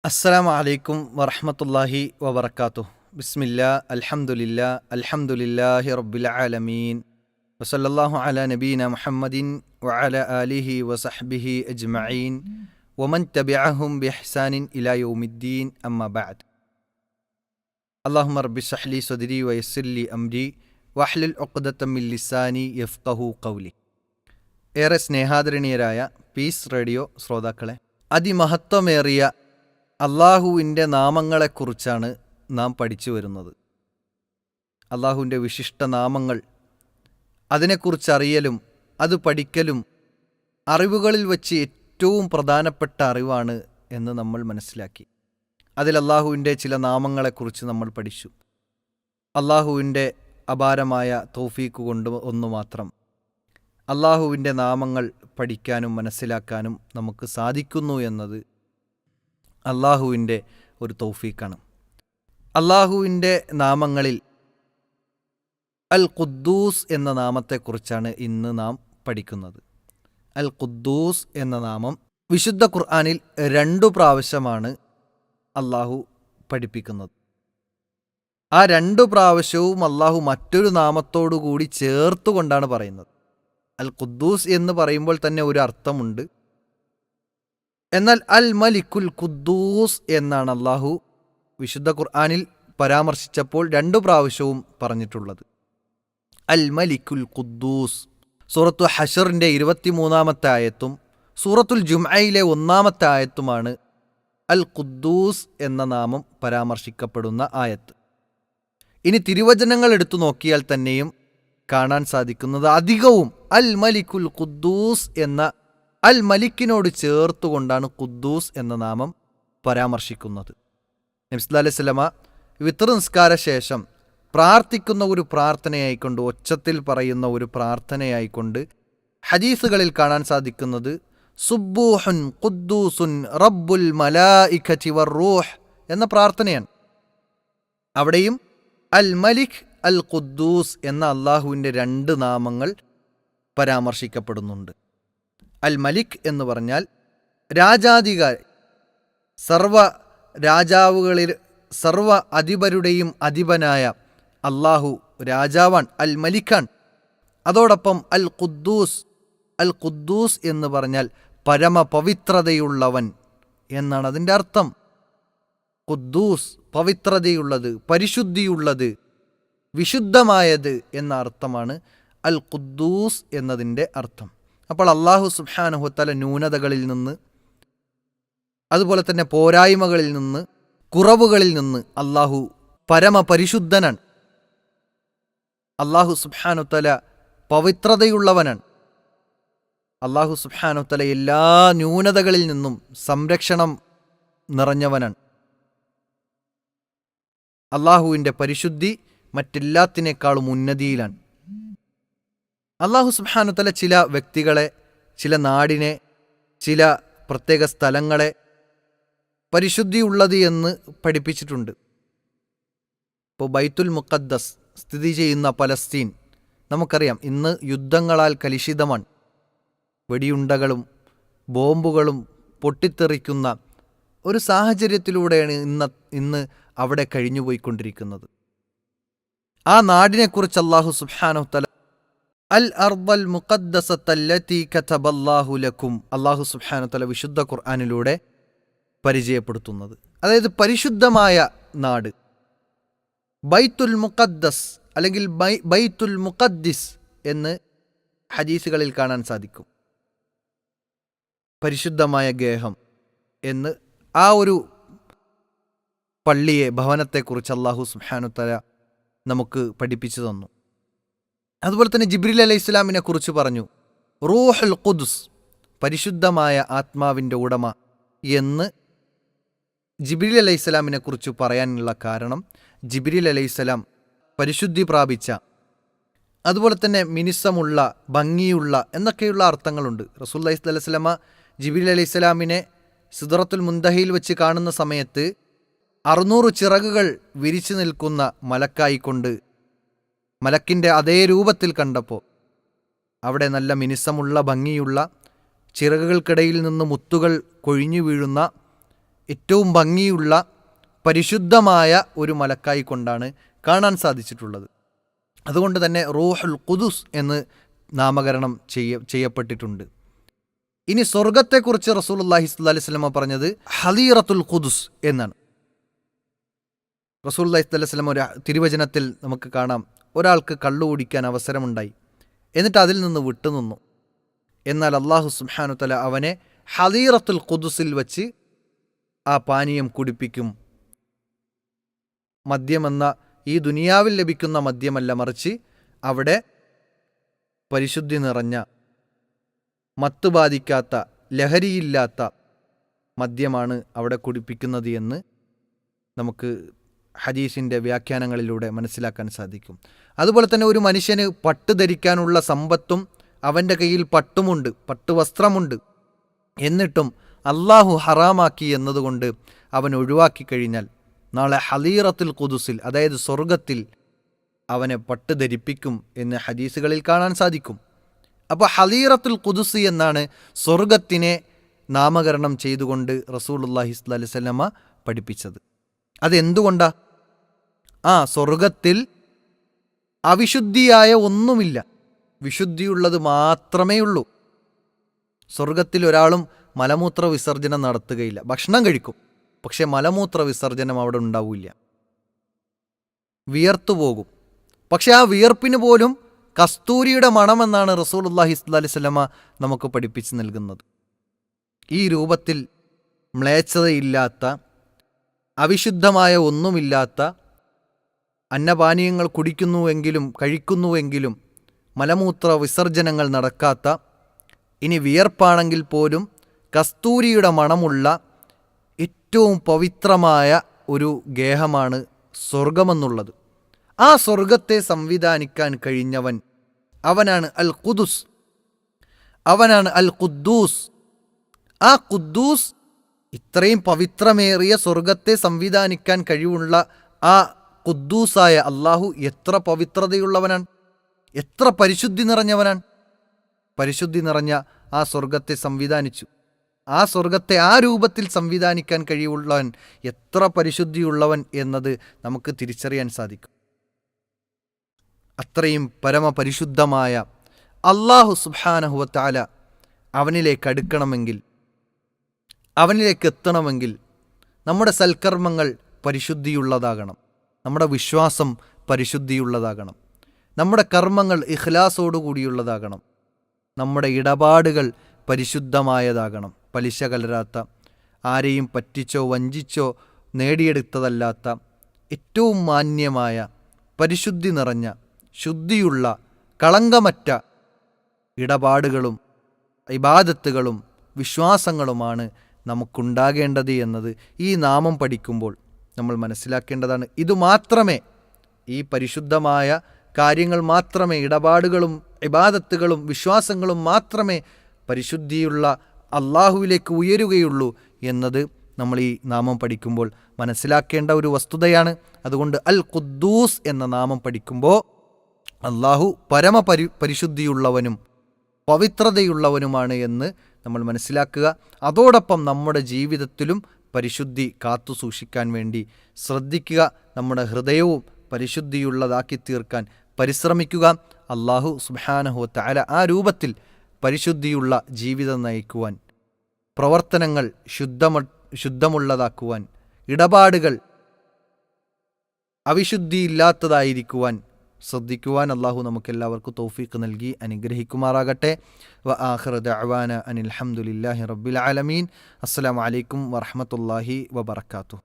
അസ്സലാമു അലൈക്കും വറഹ്മത്തുള്ളാഹി വബറകാതുഹു. ബിസ്മില്ലാ അൽഹംദുലില്ലാ അൽഹംദുലില്ലാഹി റബ്ബിൽ ആലമീൻ വസല്ലല്ലാഹു അലാ നബീന മുഹമ്മദിൻ വഅലാ ആലിഹി വസഹ്ബിഹി അജ്മഈൻ വമൻ തബിഅഹും ബിഇഹ്സാനിൻ ഇലാ യൗമിദ്ദീൻ അമ്മാ ബഅദ്. അല്ലാഹുമ്മ റബ്ബി ഇശ്റഹ് ലി സദ്രി വയസ്സിർ ലി അംരി വഹ്ലുൽ ഉഖ്ദതം മിൻ ലിസാനി യഫ്ഖഹു ഖൗലി. ഏറെ സ്നേഹാദരണീയരായ പീസ് റേഡിയോ ശ്രോതാക്കളെ, അതിമഹത്വമേറിയ അള്ളാഹുവിൻ്റെ നാമങ്ങളെക്കുറിച്ചാണ് നാം പഠിച്ചു വരുന്നത്. അള്ളാഹുവിൻ്റെ വിശിഷ്ട നാമങ്ങൾ, അതിനെക്കുറിച്ചറിയലും അത് പഠിക്കലും അറിവുകളിൽ വച്ച് ഏറ്റവും പ്രധാനപ്പെട്ട അറിവാണ് എന്ന് നമ്മൾ മനസ്സിലാക്കി. അതിൽ അള്ളാഹുവിൻ്റെ ചില നാമങ്ങളെക്കുറിച്ച് നമ്മൾ പഠിച്ചു. അള്ളാഹുവിൻ്റെ അപാരമായ തൗഫീക്ക് കൊണ്ട് ഒന്നു മാത്രം അള്ളാഹുവിൻ്റെ നാമങ്ങൾ പഠിക്കാനും മനസ്സിലാക്കാനും നമുക്ക് സാധിക്കുന്നു എന്നത് അള്ളാഹുവിൻ്റെ ഒരു തൗഫീക്കാണ്. അള്ളാഹുവിൻ്റെ നാമങ്ങളിൽ അൽ ഖുദ്ദൂസ് എന്ന നാമത്തെക്കുറിച്ചാണ് ഇന്ന് നാം പഠിക്കുന്നത്. അൽ ഖുദ്ദൂസ് എന്ന നാമം വിശുദ്ധ ഖുർആനിൽ 2 പ്രാവശ്യമാണ് അള്ളാഹു പഠിപ്പിക്കുന്നത്. ആ 2 പ്രാവശ്യവും അള്ളാഹു മറ്റൊരു നാമത്തോടു കൂടി ചേർത്തുകൊണ്ടാണ് പറയുന്നത്. അൽ ഖുദ്ദൂസ് എന്ന് പറയുമ്പോൾ തന്നെ ഒരു അർത്ഥമുണ്ട്. എന്നാൽ അൽ മലിക്കുൽ ഖുദ്ദൂസ് എന്നാണ് അള്ളാഹു വിശുദ്ധ ഖുർആനിൽ പരാമർശിച്ചപ്പോൾ 2 പ്രാവശ്യവും പറഞ്ഞിട്ടുള്ളത്. അൽ മലിക്കുൽ ഖുദ്ദൂസ് സൂറത്തു ഹശറിൻ്റെ 23-ാമത്തെ ആയത്തും സൂറത്തുൽ ജുംഅയിലെ 1-ാമത്തെ ആയത്തുമാണ് അൽ ഖുദ്ദൂസ് എന്ന നാമം പരാമർശിക്കപ്പെടുന്ന ആയത്ത്. ഇനി തിരുവചനങ്ങൾ എടുത്തു നോക്കിയാൽ തന്നെയും കാണാൻ സാധിക്കുന്നത് അധികവും അൽ മലിക്കുൽ ഖുദ്ദൂസ് എന്ന അൽ മലിക്കിനോട് ചേർത്തുകൊണ്ടാണ് ഖുദ്ദൂസ് എന്ന നാമം പരാമർശിക്കുന്നത്. നബി സല്ലല്ലാഹു അലൈഹി വസല്ലമ വിത്ർ നിസ്കാര ശേഷം പ്രാർത്ഥിക്കുന്ന ഒരു പ്രാർത്ഥനയായിക്കൊണ്ട്, ഒച്ചത്തിൽ പറയുന്ന ഒരു പ്രാർത്ഥനയായിക്കൊണ്ട് ഹദീസുകളിൽ കാണാൻ സാധിക്കുന്നത് സുബ്ബൂഹുൻ ഖുദ്ദൂസുൻ റബ്ബുൽ മലായികതി വറൂഹ് എന്ന പ്രാർത്ഥനയാണ്. അവിടെയും അൽ മലിക് അൽ ഖുദ്ദൂസ് എന്ന അള്ളാഹുവിൻ്റെ 2 നാമങ്ങൾ പരാമർശിക്കപ്പെടുന്നുണ്ട്. അൽ മലിക് എന്ന് പറഞ്ഞാൽ രാജാധികാരി, സർവ രാജാവുകളിൽ സർവ അധിപരുടെയും അധിപനായ അള്ളാഹു രാജാവാൻ, അൽ മലിക്കാൻ. അതോടൊപ്പം അൽ ഖുദ്ദൂസ് എന്ന് പറഞ്ഞാൽ പരമപവിത്രതയുള്ളവൻ എന്നാണ് അതിൻ്റെ അർത്ഥം. ഖുദ്ദൂസ് പവിത്രതയുള്ളത്, പരിശുദ്ധിയുള്ളത്, വിശുദ്ധമായത് എന്ന അർത്ഥമാണ് അൽ ഖുദ്ദൂസ് എന്നതിൻ്റെ അർത്ഥം. അപ്പോൾ അള്ളാഹു സുബ്ഹാനഹു വതആല ന്യൂനതകളിൽ നിന്ന്, അതുപോലെ തന്നെ പോരായ്മകളിൽ നിന്ന്, കുറവുകളിൽ നിന്ന് അള്ളാഹു പരമപരിശുദ്ധനാണ്. അള്ളാഹു സുബ്ഹാനഹു വതആല പവിത്രതയുള്ളവനാണ്. അള്ളാഹു സുബ്ഹാനഹു വതആല എല്ലാ ന്യൂനതകളിൽ നിന്നും സംരക്ഷണം നിറഞ്ഞവനാണ്. അള്ളാഹുവിൻ്റെ പരിശുദ്ധി മറ്റെല്ലാത്തിനേക്കാളും ഉന്നതിയിലാണ്. അള്ളാഹു സുബ്ഹാനഹു വതആല ചില വ്യക്തികളെ, ചില നാടിനെ, ചില പ്രത്യേക സ്ഥലങ്ങളെ പരിശുദ്ധിയുള്ളത് എന്ന് പഠിപ്പിച്ചിട്ടുണ്ട്. ഇപ്പോൾ ബൈത്തുൽ മുഖദ്ദസ് സ്ഥിതി ചെയ്യുന്ന പലസ്തീൻ നമുക്കറിയാം, ഇന്ന് യുദ്ധങ്ങളാൽ കലുഷിതമാണ്. വെടിയുണ്ടകളും ബോംബുകളും പൊട്ടിത്തെറിക്കുന്ന ഒരു സാഹചര്യത്തിലൂടെയാണ് ഇന്ന് അവിടെ കഴിഞ്ഞുപോയിക്കൊണ്ടിരിക്കുന്നത്. ആ നാടിനെക്കുറിച്ച് അള്ളാഹു സുബ്ഹാനഹു വതആല അൽ അർദൽ മുഖദ്ദസത്തല്ലതി കതബല്ലാഹു ലക്കും, അള്ളാഹു സുബ്ഹാനഹു വതആല വിശുദ്ധ ഖുർആനിലൂടെ പരിചയപ്പെടുത്തുന്നത്, അതായത് പരിശുദ്ധമായ നാട് ബൈത്തുൽ മുഖദ്ദസ് അല്ലെങ്കിൽ ബൈത്തുൽ മുഖദ്ദിസ് എന്ന് ഹദീസുകളിൽ കാണാൻ സാധിക്കും. പരിശുദ്ധമായ ഗേഹം എന്ന് ആ ഒരു പള്ളിയെ, ഭവനത്തെക്കുറിച്ച് അള്ളാഹു സുബ്ഹാനഹു വതആല നമുക്ക് പഠിപ്പിച്ചു തന്നു. അതുപോലെ തന്നെ ജിബ്രീൽ അലൈഹിസ്സലാമിനെ കുറിച്ച് പറഞ്ഞു, റൂഹുൽ ഖുദ്സ്, പരിശുദ്ധമായ ആത്മാവിൻ്റെ ഉടമ എന്ന് ജിബ്രീൽ അലൈഹിസ്സലാമിനെ കുറിച്ച് പറയാനുള്ള കാരണം, ജിബ്രീൽ അലൈഹിസ്സലാം പരിശുദ്ധി പ്രാപിച്ച, അതുപോലെ തന്നെ മിനുസമുള്ള, ഭംഗിയുള്ള എന്നൊക്കെയുള്ള അർത്ഥങ്ങളുണ്ട്. റസൂലുള്ളാഹി സ്വല്ലല്ലാഹു അലൈഹി വസല്ലമ ജിബ്രീൽ അലൈഹിസ്സലാമിനെ സിദ്റത്തുൽ മുൻതഹയിൽ വെച്ച് കാണുന്ന സമയത്ത് 600 ചിറകുകൾ വിരിച്ചു നിൽക്കുന്ന മലക്കായിക്കൊണ്ട്, മലക്കിൻ്റെ അതേ രൂപത്തിൽ കണ്ടപ്പോൾ അവിടെ നല്ല മിനുസമുള്ള, ഭംഗിയുള്ള, ചിറകുകൾക്കിടയിൽ നിന്ന് മുത്തുകൾ കൊഴിഞ്ഞു വീഴുന്ന ഏറ്റവും ഭംഗിയുള്ള പരിശുദ്ധമായ ഒരു മലക്കായി കൊണ്ടാണ് കാണാൻ സാധിച്ചിട്ടുള്ളത്. അതുകൊണ്ട് തന്നെ റൂഹുൽ ഖുദുസ് എന്ന് നാമകരണം ചെയ്യപ്പെട്ടിട്ടുണ്ട്. ഇനി സ്വർഗത്തെക്കുറിച്ച് റസൂലുള്ളാഹി സ്വല്ലല്ലാഹി അലൈഹി വസല്ലം പറഞ്ഞത് ഹദീറത്തുൽ ഖുദുസ് എന്നാണ്. റസൂലുള്ളാഹി സ്വല്ലല്ലാഹി അലൈഹി വസല്ലം ഒരു തിരുവചനത്തിൽ നമുക്ക് കാണാം, ഒരാൾക്ക് കള്ളു കുടിക്കാൻ അവസരമുണ്ടായി, എന്നിട്ട് അതിൽ നിന്ന് വിട്ടുനിന്നു. എന്നാൽ അല്ലാഹു സുബ്ഹാനഹു തആല അവനെ ഹദീറത്തുൽ ഖുദുസിൽ വച്ച് ആ പാനീയം കുടിപ്പിക്കും. മദ്യമെന്ന ഈ ദുനിയാവിൽ ലഭിക്കുന്ന മദ്യമല്ല, മറിച്ച് അവിടെ പരിശുദ്ധി നിറഞ്ഞ, മത്ത് ബാധിക്കാത്ത, ലഹരിയില്ലാത്ത മദ്യമാണ് അവിടെ കുടിപ്പിക്കുന്നത് എന്ന് നമുക്ക് ഹദീസിൻ്റെ വ്യാഖ്യാനങ്ങളിലൂടെ മനസ്സിലാക്കാൻ സാധിക്കും. അതുപോലെ തന്നെ ഒരു മനുഷ്യന് പട്ട് ധരിക്കാനുള്ള സമ്പത്തും അവൻ്റെ കയ്യിൽ പട്ടുമുണ്ട്, പട്ടുവസ്ത്രമുണ്ട്, എന്നിട്ടും അള്ളാഹു ഹറാമാക്കി എന്നതുകൊണ്ട് അവൻ ഒഴിവാക്കി കഴിഞ്ഞാൽ നാളെ ഹദീറത്തുൽ ഖുദുസിൽ, അതായത് സ്വർഗത്തിൽ അവനെ പട്ട് ധരിപ്പിക്കും എന്ന് ഹദീസുകളിൽ കാണാൻ സാധിക്കും. അപ്പോൾ ഹദീറത്തുൽ ഖുദുസ് എന്നാണ് സ്വർഗത്തിനെ നാമകരണം ചെയ്തുകൊണ്ട് റസൂലുള്ളാഹി സ്വല്ലല്ലാഹി അലൈഹി വസല്ലമ പഠിപ്പിച്ചത്. അതെന്തുകൊണ്ടാ? സ്വർഗത്തിൽ അവിശുദ്ധിയായ ഒന്നുമില്ല, വിശുദ്ധിയുള്ളത് മാത്രമേ ഉള്ളൂ. സ്വർഗത്തിൽ ഒരാളും മലമൂത്ര വിസർജനം നടത്തുകയില്ല. ഭക്ഷണം കഴിക്കും, പക്ഷെ മലമൂത്ര വിസർജനം അവിടെ ഉണ്ടാവില്ല. വിയർത്തുപോകും, പക്ഷെ ആ വിയർപ്പിന് പോലും കസ്തൂരിയുടെ മണമെന്നാണ് റസൂലുള്ളാഹി സ്വല്ലല്ലാഹി അലൈഹി വസല്ലമ നമുക്ക് പഠിപ്പിച്ച് നൽകുന്നത്. ഈ രൂപത്തിൽ മ്ലേച്ഛതയില്ലാത്ത, അവിശുദ്ധമായ ഒന്നുമില്ലാത്ത, അന്നപാനീയങ്ങൾ കുടിക്കുന്നുവെങ്കിലും കഴിക്കുന്നുവെങ്കിലും മലമൂത്ര വിസർജനങ്ങൾ നടക്കാത്ത, ഇനി വിയർപ്പാണെങ്കിൽ പോലും കസ്തൂരിയുടെ മണമുള്ള ഏറ്റവും പവിത്രമായ ഒരു ഗേഹമാണ് സ്വർഗമെന്നുള്ളത്. ആ സ്വർഗത്തെ സംവിധാനിക്കാൻ കഴിഞ്ഞവൻ അവനാണ് അൽ ഖുദുസ്, അവനാണ് അൽ ഖുദ്ദൂസ്. ആ ഖുദ്ദൂസ്, ഇത്രയും പവിത്രമേറിയ സ്വർഗത്തെ സംവിധാനിക്കാൻ കഴിവുള്ള ആ ഖുദ്ദൂസായ അള്ളാഹു എത്ര പവിത്രതയുള്ളവനാണ്, എത്ര പരിശുദ്ധി നിറഞ്ഞവനാണ്. പരിശുദ്ധി നിറഞ്ഞ ആ സ്വർഗത്തെ സംവിധാനിച്ചു. ആ സ്വർഗത്തെ ആ രൂപത്തിൽ സംവിധാനിക്കാൻ കഴിവുള്ളവൻ, എത്ര പരിശുദ്ധിയുള്ളവൻ എന്നത് നമുക്ക് തിരിച്ചറിയാൻ സാധിക്കും. അത്രയും പരമപരിശുദ്ധമായ അല്ലാഹു സുബ്ഹാനഹു വ തആല അവനിലേക്ക് അടുക്കണമെങ്കിൽ, അവനിലേക്ക് എത്തണമെങ്കിൽ നമ്മുടെ സൽക്കർമ്മങ്ങൾ പരിശുദ്ധിയുള്ളതാകണം, നമ്മുടെ വിശ്വാസം പരിശുദ്ധിയുള്ളതാകണം, നമ്മുടെ കർമ്മങ്ങൾ ഇഖ്ലാസോടുകൂടിയുള്ളതാകണം, നമ്മുടെ ഇടപാടുകൾ പരിശുദ്ധമായതാകണം, പലിശ കലരാത്ത, ആരെയും പറ്റിച്ചോ വഞ്ചിച്ചോ നേടിയെടുത്തതല്ലാത്ത, ഏറ്റവും മാന്യമായ, പരിശുദ്ധി നിറഞ്ഞ, ശുദ്ധിയുള്ള, കളങ്കമറ്റ ഇടപാടുകളും ഇബാദത്തുകളും വിശ്വാസങ്ങളുമാണ് നമുക്കുണ്ടാകേണ്ടത് എന്നത് ഈ നാമം പഠിക്കുമ്പോൾ നമ്മൾ മനസ്സിലാക്കേണ്ടതാണ്. ഇതുമാത്രമേ, ഈ പരിശുദ്ധമായ കാര്യങ്ങൾ മാത്രമേ, ഇടപാടുകളും ഇബാദത്തുകളും വിശ്വാസങ്ങളും മാത്രമേ പരിശുദ്ധിയുള്ള അള്ളാഹുവിലേക്ക് ഉയരുകയുള്ളൂ എന്നത് നമ്മൾ ഈ നാമം പഠിക്കുമ്പോൾ മനസ്സിലാക്കേണ്ട ഒരു വസ്തുതയാണ്. അതുകൊണ്ട് അൽ ഖുദ്ദൂസ് എന്ന നാമം പഠിക്കുമ്പോൾ അള്ളാഹു പരിശുദ്ധിയുള്ളവനും പവിത്രതയുള്ളവനുമാണ് എന്ന് നമ്മൾ മനസ്സിലാക്കുക. അതോടൊപ്പം നമ്മുടെ ജീവിതത്തിലും പരിശുദ്ധി കാത്തു സൂക്ഷിക്കാൻ വേണ്ടി ശ്രദ്ധിക്കുക. നമ്മുടെ ഹൃദയവും പരിശുദ്ധിയുള്ളതാക്കി തീർക്കാൻ പരിശ്രമിക്കുക. അല്ലാഹു സുബ്ഹാനഹു വ തആല ആ രൂപത്തിൽ പരിശുദ്ധിയുള്ള ജീവിതം നയിക്കുവാൻ, പ്രവർത്തനങ്ങൾ ശുദ്ധമുള്ളതാക്കുവാൻ, ഇടപാടുകൾ അവിശുദ്ധിയില്ലാത്തതായിരിക്കുവാൻ ശ്രദ്ധിക്കുവാൻ അല്ലാഹു നമുക്കെല്ലാവർക്കും തൗഫീഖ് നൽകി അനുഗ്രഹിക്കുമാറാകട്ടെ. വ ആഖിറു ദഅവാന അനിൽ ഹംദുലില്ലാഹി റബ്ബിൽ ആലമീൻ. അസ്സലാമു അലൈക്കും വറഹ്മത്തുള്ളാഹി വബറകാതുഹു.